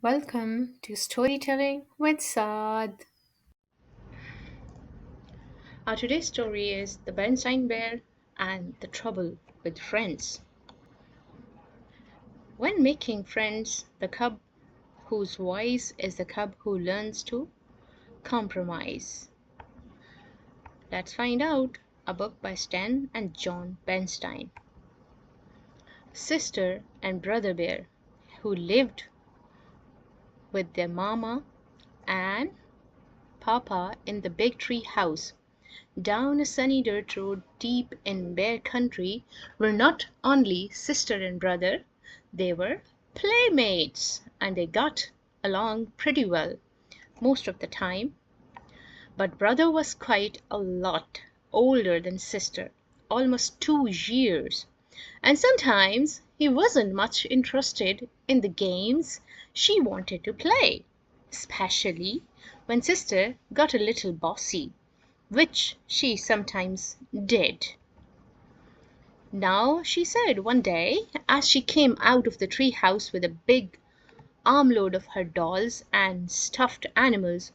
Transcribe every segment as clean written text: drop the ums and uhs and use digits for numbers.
Welcome to Storytelling with Saad. Our today's story is The Bernstein Bear and the Trouble with Friends. When making friends, the cub who's wise is the cub who learns to compromise. Let's find out. A book by Stan and John Bernstein. Sister and brother bear who lived with their mama and papa in the big tree house down a sunny dirt road deep in bear country were not only sister and brother, they were playmates and they got along pretty well most of the time. But brother was quite a lot older than sister, almost 2 years, and sometimes he wasn't much interested in the games she wanted to play, especially when sister got a little bossy, which she sometimes did. Now, she said one day, as she came out of the tree house with a big armload of her dolls and stuffed animals,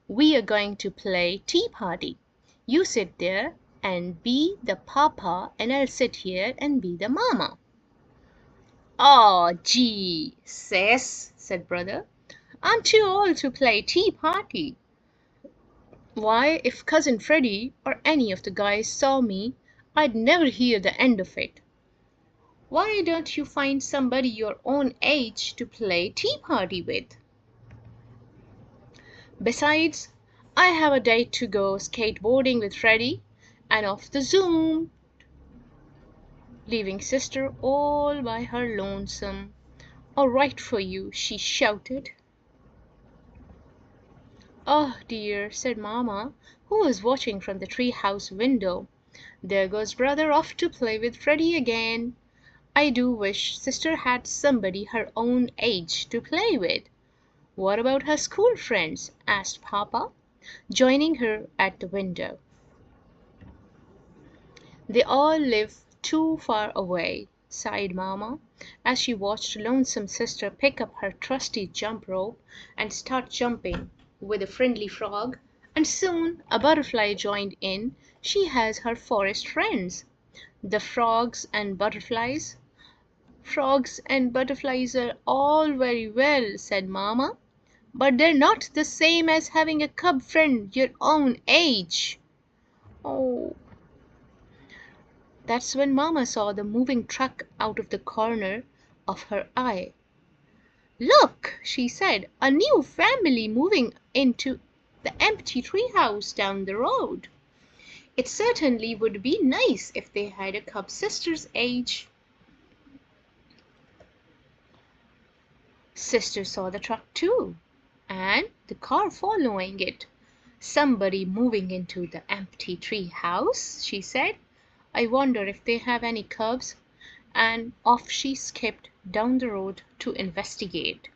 "We are going to play tea party. You sit there and be the papa, and I'll sit here and be the mama." "Oh, gee, sis," said brother, "I'm too old to play tea party. Why, if Cousin Freddie or any of the guys saw me, I'd never hear the end of it. Why don't you find somebody your own age to play tea party with? Besides, I have a date to go skateboarding with Freddie, and off the zoom, leaving sister all by her lonesome." "All right for you," she shouted. "Oh dear," said mamma, who was watching from the tree house window. "There goes brother off to play with Freddie again. I do wish sister had somebody her own age to play with." "What about her school friends?" asked papa, joining her at the window. "They all live too far away," sighed mamma, as she watched lonesome sister pick up her trusty jump rope and start jumping with a friendly frog, and soon a butterfly joined in. "She has her forest friends, the frogs and butterflies." "Frogs and butterflies are all very well," said mamma, "but they're not the same as having a cub friend your own age." "Oh." That's when mamma saw the moving truck out of the corner of her eye. "Look," she said, "a new family moving into the empty treehouse down the road. It certainly would be nice if they had a cub sister's age." Sister saw the truck too, and the car following it. "Somebody moving into the empty tree house," she said. "I wonder if they have any cubs," and off she skipped down the road to investigate.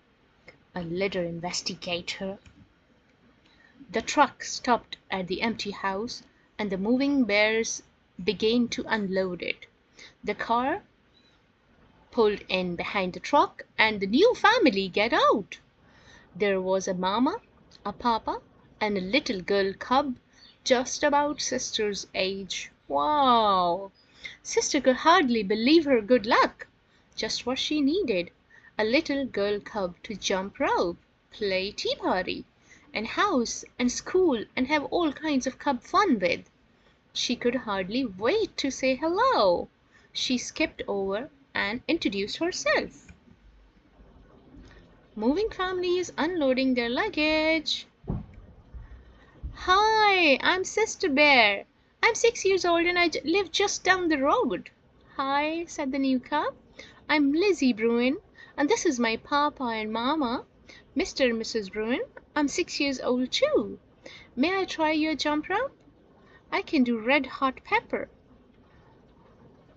A little investigator. The truck stopped at the empty house, and the moving bears began to unload it. The car pulled in behind the truck, and the new family get out. There was a mama, a papa, and a little girl cub just about sister's age. Wow! Sister could hardly believe her good luck. Just what she needed. A little girl cub to jump rope, play tea party, and house and school and have all kinds of cub fun with. She could hardly wait to say hello. She skipped over and introduced herself. "Moving family is unloading their luggage." "Hi, I'm Sister Bear. I'm 6 years old and I live just down the road." "Hi," said the new cub. "I'm Lizzie Bruin, and this is my papa and mama, Mr. and Mrs. Bruin. I'm 6 years old too. May I try your jump rope? I can do red hot pepper."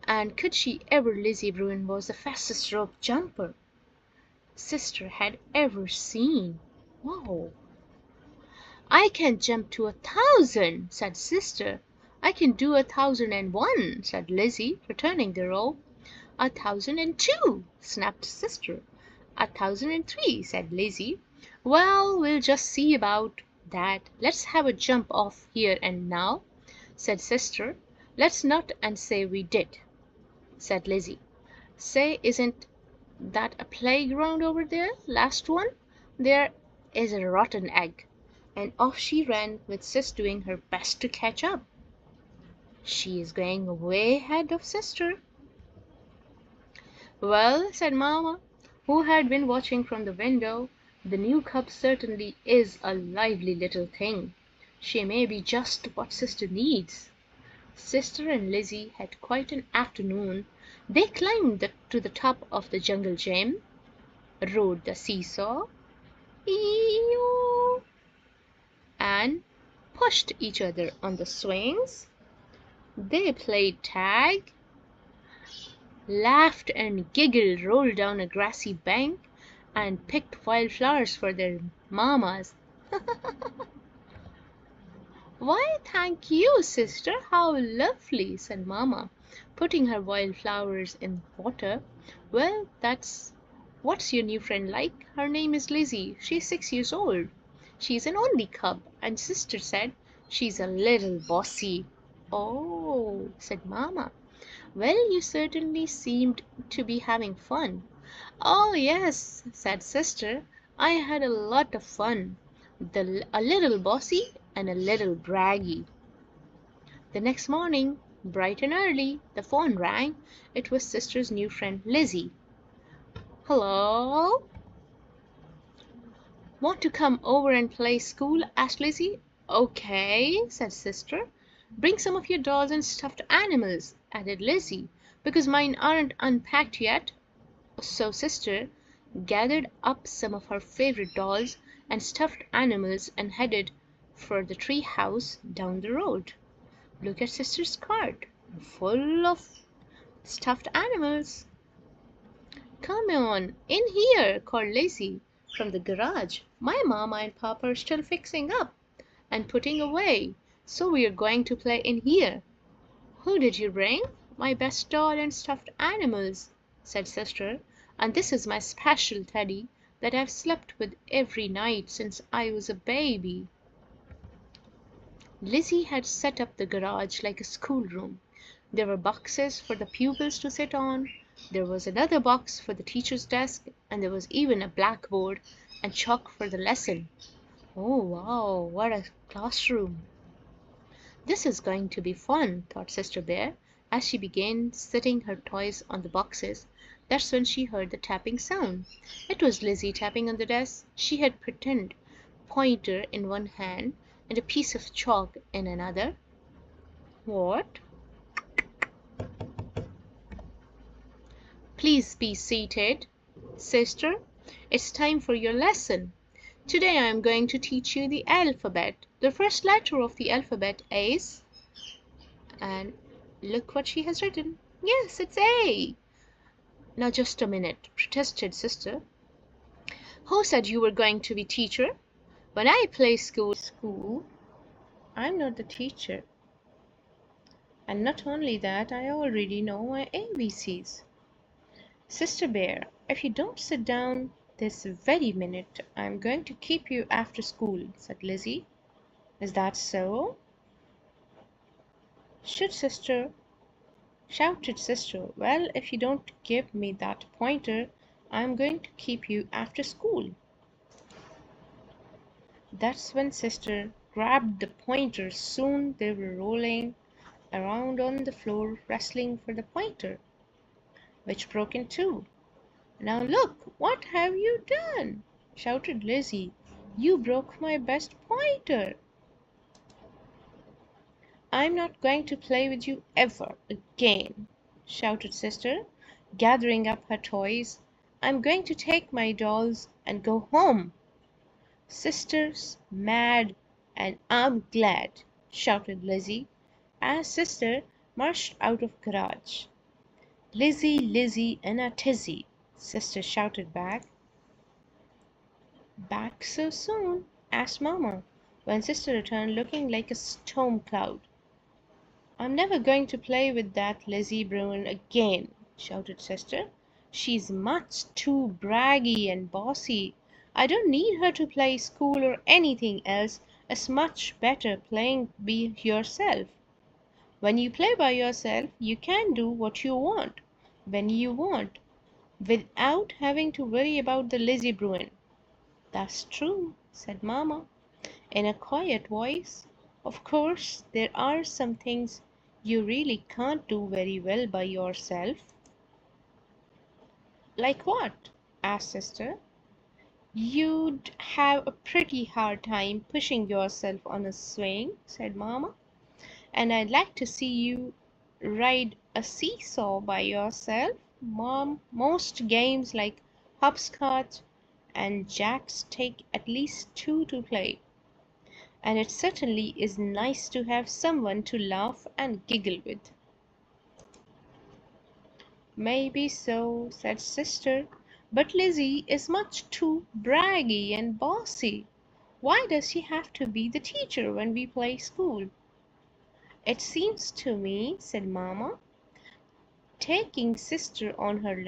And could she ever, Lizzie Bruin was the fastest rope jumper sister had ever seen. Wow! "I can jump to 1,000," said sister. "I can do 1,001," said Lizzie, returning the rope. 1,002," snapped sister. 1003, said Lizzie. Well, we'll just see about that. Let's have a jump off here and now, said sister. Let's not and say we did, said Lizzie. Say, isn't that a playground over there? Last one. There is a rotten egg. And off she ran with Sis doing her best to catch up. She is going way ahead of sister. Well, said Mamma, who had been watching from the window, the new cub certainly is a lively little thing. She may be just what sister needs. Sister and Lizzie had quite an afternoon. They climbed to the top of the jungle gym, rode the seesaw, ee-oo, and pushed each other on the swings. They played tag, laughed and giggled, rolled down a grassy bank, and picked wildflowers for their mammas. Why, thank you, sister, how lovely, said Mamma, putting her wildflowers in water. Well, what's your new friend like? Her name is Lizzie. She's 6 years old. She's an only cub, and sister said she's a little bossy. Oh, said Mamma. Well, you certainly seemed to be having fun. Oh, yes, said sister. I had a lot of fun. A little bossy and a little braggy. The next morning, bright and early, the phone rang. It was sister's new friend, Lizzie. Hello? Want to come over and play school? Asked Lizzie. Okay, said sister. Bring some of your dolls and stuffed animals, added Lizzie, because mine aren't unpacked yet. So sister gathered up some of her favorite dolls and stuffed animals and headed for the tree house down the road. Look at sister's cart, full of stuffed animals. Come on, in here, called Lizzie from the garage. My mama and papa are still fixing up and putting away, so we are going to play in here. Who did you bring? My best doll and stuffed animals, said sister, and this is my special teddy that I've slept with every night since I was a baby. Lizzie had set up the garage like a schoolroom. There were boxes for the pupils to sit on, there was another box for the teacher's desk, and there was even a blackboard and chalk for the lesson. Oh, wow, what a classroom! This is going to be fun, thought Sister Bear, as she began setting her toys on the boxes. That's when she heard the tapping sound. It was Lizzie tapping on the desk. She had pretend pointer in one hand and a piece of chalk in another. What? Please be seated, sister. It's time for your lesson. Today I am going to teach you the alphabet. The first letter of the alphabet is, and look what she has written. Yes, it's A. Now just a minute, protested sister. Who said you were going to be teacher? When I play school, I'm not the teacher. And not only that, I already know my ABCs. Sister Bear, if you don't sit down this very minute, I'm going to keep you after school, said Lizzie. Is that so? Shouted sister. Well, if you don't give me that pointer, I'm going to keep you after school. That's when sister grabbed the pointer. Soon they were rolling around on the floor, wrestling for the pointer, which broke in two. Now look, what have you done? Shouted Lizzie. You broke my best pointer. I'm not going to play with you ever again, shouted sister, gathering up her toys. I'm going to take my dolls and go home. Sister's mad, and I'm glad, shouted Lizzie, as sister marched out of garage. Lizzie, Lizzie, in a tizzy, sister shouted back. Back so soon? Asked Mamma, when sister returned looking like a storm cloud. I'm never going to play with that Lizzie Bruin again, shouted sister. She's much too braggy and bossy. I don't need her to play school or anything else. It's much better playing be yourself. When you play by yourself, you can do what you want, when you want, without having to worry about the lazy Bruin. That's true, said Mamma, in a quiet voice. Of course, there are some things you really can't do very well by yourself. Like what? asked Sister. You'd have a pretty hard time pushing yourself on a swing, said Mamma, and I'd like to see you ride a seesaw by yourself. Mom, most games like hopscotch and jacks take at least two to play, and it certainly is nice to have someone to laugh and giggle with. Maybe so, said Sister, but Lizzie is much too braggy and bossy. Why does she have to be the teacher when we play school? It seems to me, said Mamma, taking Sister on her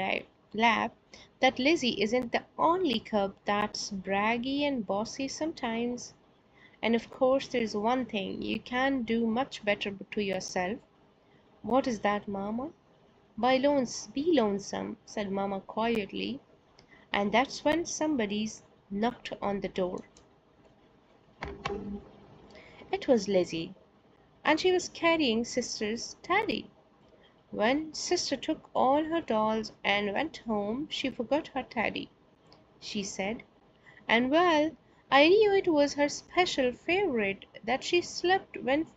lap, that Lizzie isn't the only cub that's braggy and bossy sometimes. And of course, there's one thing you can do much better to yourself. What is that, Mamma? Be lonesome, said Mamma quietly, and that's when somebody's knocked on the door. It was Lizzie, and she was carrying Sister's teddy. When Sister took all her dolls and went home, she forgot her teddy, she said, and well, I knew it was her special favorite that she slept with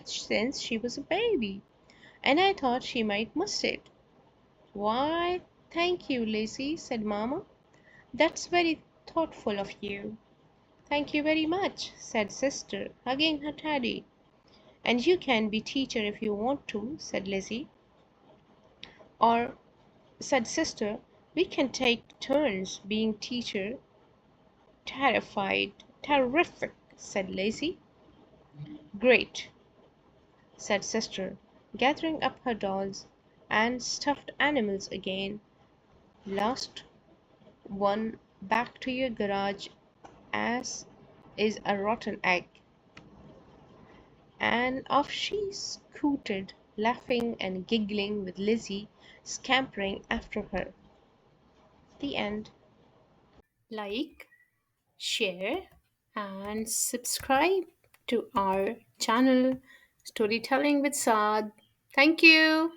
since she was a baby, and I thought she might miss it. Why, thank you, Lizzie, said Mamma. That's very thoughtful of you. Thank you very much, said Sister, hugging her teddy. And you can be teacher if you want to, said Lizzie. Or, said Sister, we can take turns being teacher. Terrified. Terrific, said Lizzie. Great, said Sister, gathering up her dolls and stuffed animals again. Last one back to your garage, as is a rotten egg. And off she scooted, laughing and giggling, with Lizzie scampering after her. The end. Like, share, and subscribe to our channel, Storytelling with Saad. Thank you.